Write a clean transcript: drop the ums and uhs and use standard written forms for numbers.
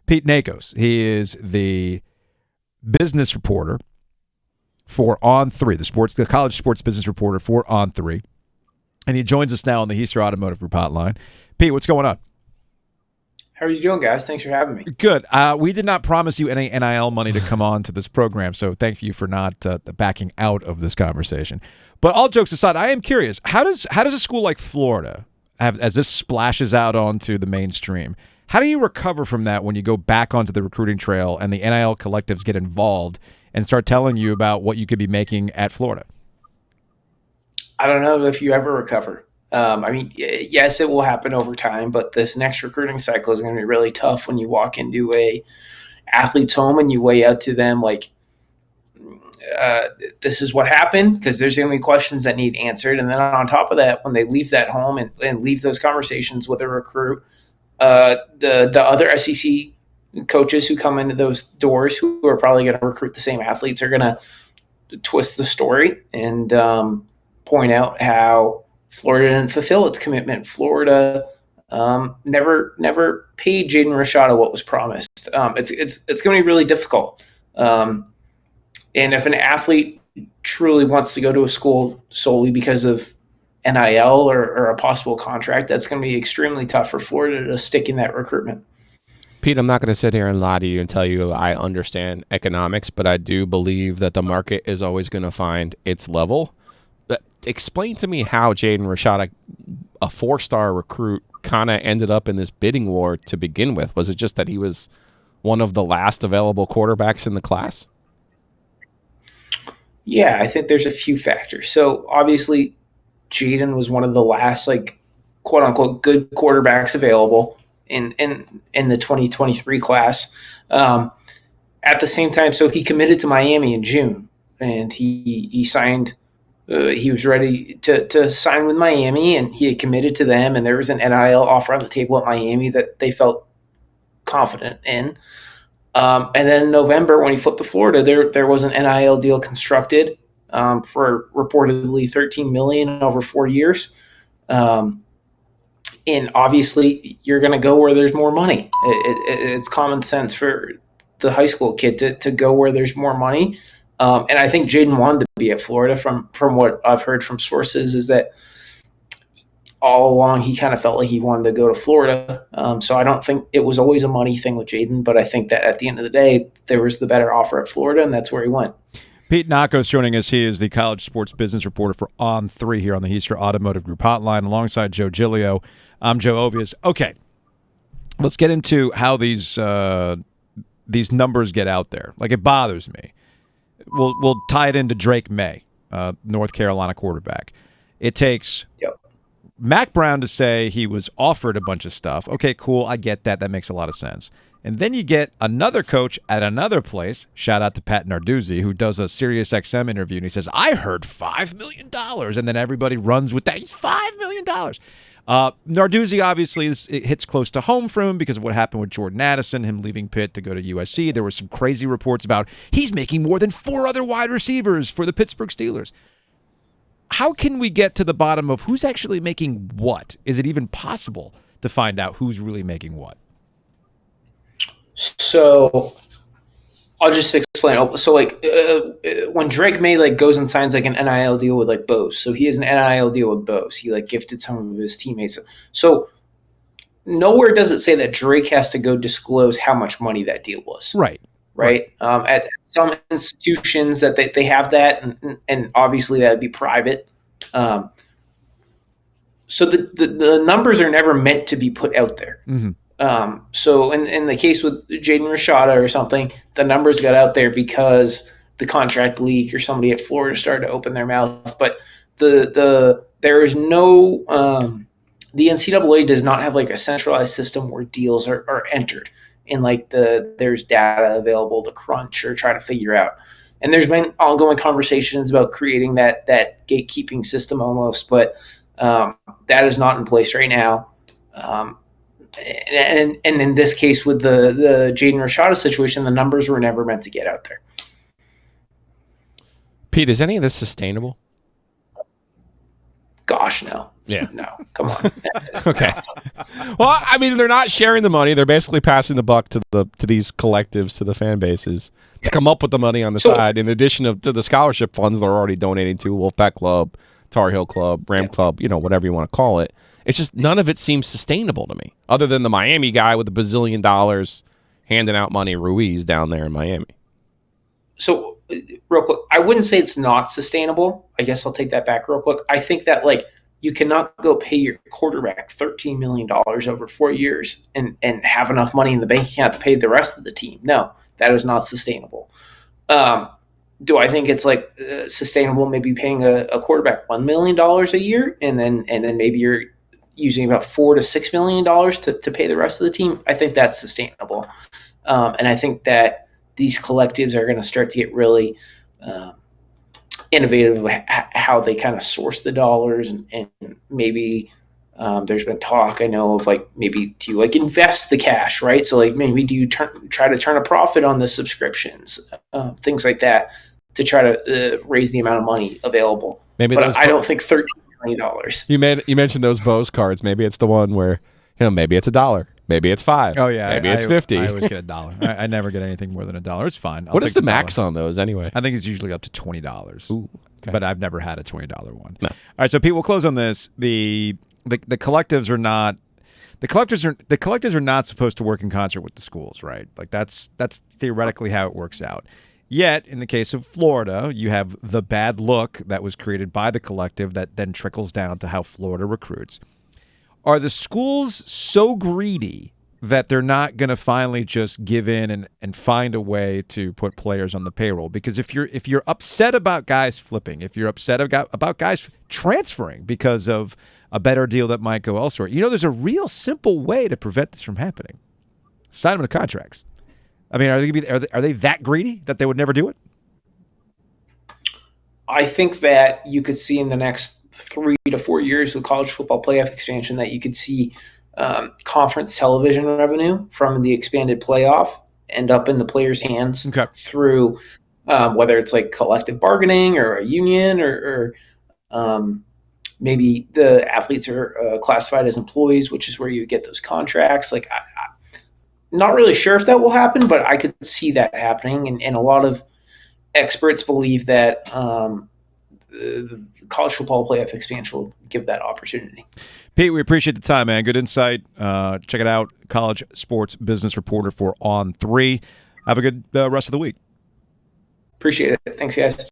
Pete Nakos. He is the business reporter for On3, the college sports business reporter for On3. And he joins us now on the Heister Automotive Group hotline. Pete, what's going on? How are you doing, guys? Thanks for having me. Good. We did not promise you any NIL money to come on to this program, so thank you for not backing out of this conversation. But all jokes aside, I am curious, how does a school like Florida, as this splashes out onto the mainstream, how do you recover from that when you go back onto the recruiting trail and the NIL collectives get involved and start telling you about what you could be making at Florida? I don't know if you ever recover. Yes, it will happen over time, but this next recruiting cycle is going to be really tough when you walk into a athlete's home and you weigh out to them like, this is what happened, because there's going to be questions that need answered. And then on top of that, when they leave that home and leave those conversations with a recruit, the other SEC coaches who come into those doors who are probably going to recruit the same athletes are going to twist the story and point out how Florida didn't fulfill its commitment. Florida never paid Jaden Rashada what was promised. It's going to be really difficult. And if an athlete truly wants to go to a school solely because of NIL or a possible contract, that's going to be extremely tough for Florida to stick in that recruitment. Pete, I'm not going to sit here and lie to you and tell you I understand economics, but I do believe that the market is always going to find its level. But explain to me how Jaden Rashada, a 4-star recruit, kind of ended up in this bidding war to begin with. Was it just that he was one of the last available quarterbacks in the class? Yeah, I think there's a few factors. So obviously, Jaden was one of the last, like, quote unquote, good quarterbacks available in the 2023 class. At the same time, so he committed to Miami in June, and he signed. He was ready to sign with Miami, and he had committed to them, and there was an NIL offer on the table at Miami that they felt confident in. And then in November, when he flipped to Florida, there was an NIL deal constructed for reportedly $13 million over 4 years. And obviously, you're going to go where there's more money. It's common sense for the high school kid to go where there's more money. And I think Jaden wanted to be at Florida. From what I've heard from sources, is that all along he kind of felt like he wanted to go to Florida. So I don't think it was always a money thing with Jaden, but I think that at the end of the day, there was the better offer at Florida, and that's where he went. Pete Nakos joining us. He is the college sports business reporter for On3 here on the Heister Automotive Group hotline alongside Joe Giglio. I'm Joe Ovias. Okay, let's get into how these numbers get out there. Like, it bothers me. We'll tie it into Drake May, North Carolina quarterback. It takes Mac Brown to say he was offered a bunch of stuff. Okay, cool. I get that. That makes a lot of sense. And then you get another coach at another place, shout out to Pat Narduzzi, who does a Sirius XM interview, and he says, I heard $5 million. And then everybody runs with that. He's $5 million. Narduzzi obviously it hits close to home for him because of what happened with Jordan Addison, him leaving Pitt to go to USC. There were some crazy reports about he's making more than 4 other wide receivers for the Pittsburgh Steelers. How can we get to the bottom of who's actually making what? Is it even possible to find out who's really making what? So I'll just explain. So when Drake May goes and signs an NIL deal with Bose, so he has an NIL deal with Bose. He gifted some of his teammates. So nowhere does it say that Drake has to go disclose how much money that deal was. Right. At some institutions that they have that, and obviously that would be private. So the numbers are never meant to be put out there. Mm-hmm. So in the case with Jaden Rashada or something, the numbers got out there because the contract leak or somebody at Florida started to open their mouth. But there is no the NCAA does not have a centralized system where deals are entered and there's data available to crunch or try to figure out. And there's been ongoing conversations about creating that gatekeeping system almost, but that is not in place right now. And in this case with the Jaden Rashada situation, the numbers were never meant to get out there. Pete, is any of this sustainable? Gosh, no. Yeah. No, come on. Okay. Well, I mean, they're not sharing the money. They're basically passing the buck to these collectives, to the fan bases, to come up with the money on the side. In addition to the scholarship funds they're already donating to Wolfpack Club, Tar Heel Club, Ram Club, whatever you want to call it. It's just none of it seems sustainable to me, other than the Miami guy with $1 bazillion handing out money, Ruiz, down there in Miami. So, real quick, I wouldn't say it's not sustainable. I guess I'll take that back real quick. I think that, you cannot go pay your quarterback $13 million over 4 years and have enough money in the bank account to pay the rest of the team. No, that is not sustainable. Do I think it's sustainable? Maybe paying a quarterback $1 million a year, and then maybe you're using about $4 to $6 million to pay the rest of the team. I think that's sustainable, and I think that these collectives are going to start to get really innovative with how they kind of source the dollars, and maybe there's been talk, I know, of maybe do you invest the cash, right? So maybe do you try to turn a profit on the subscriptions, things like that, to try to raise the amount of money available. But I don't think $13 million. You mentioned those Bose cards. Maybe it's the one where maybe it's $1. Maybe it's $5. Oh yeah, maybe it's $50. I always get $1. I never get anything more than $1. It's fine. What is the max on those anyway? I think it's usually up to $20. Ooh, okay. But I've never had a $20 one. No. All right, so Pete, we'll close on this. The collectives are not. The collectives are not supposed to work in concert with the schools, right? That's theoretically how it works out. Yet, in the case of Florida, you have the bad look that was created by the collective that then trickles down to how Florida recruits. Are the schools so greedy that they're not going to finally just give in and find a way to put players on the payroll? Because if you're upset about guys flipping, if you're upset about guys transferring because of a better deal that might go elsewhere, there's a real simple way to prevent this from happening. Sign them to contracts. I mean, are they that greedy that they would never do it? I think that you could see in the next 3 to 4 years with college football playoff expansion that you could see conference television revenue from the expanded playoff end up in the players' hands through whether it's collective bargaining or a union or maybe the athletes are classified as employees, which is where you get those contracts. I'm not really sure if that will happen, but I could see that happening. And a lot of experts believe that the college football playoff expansion will give that opportunity. Pete, we appreciate the time, man. Good insight. Check it out. College sports business reporter for On3. Have a good rest of the week. Appreciate it. Thanks, guys.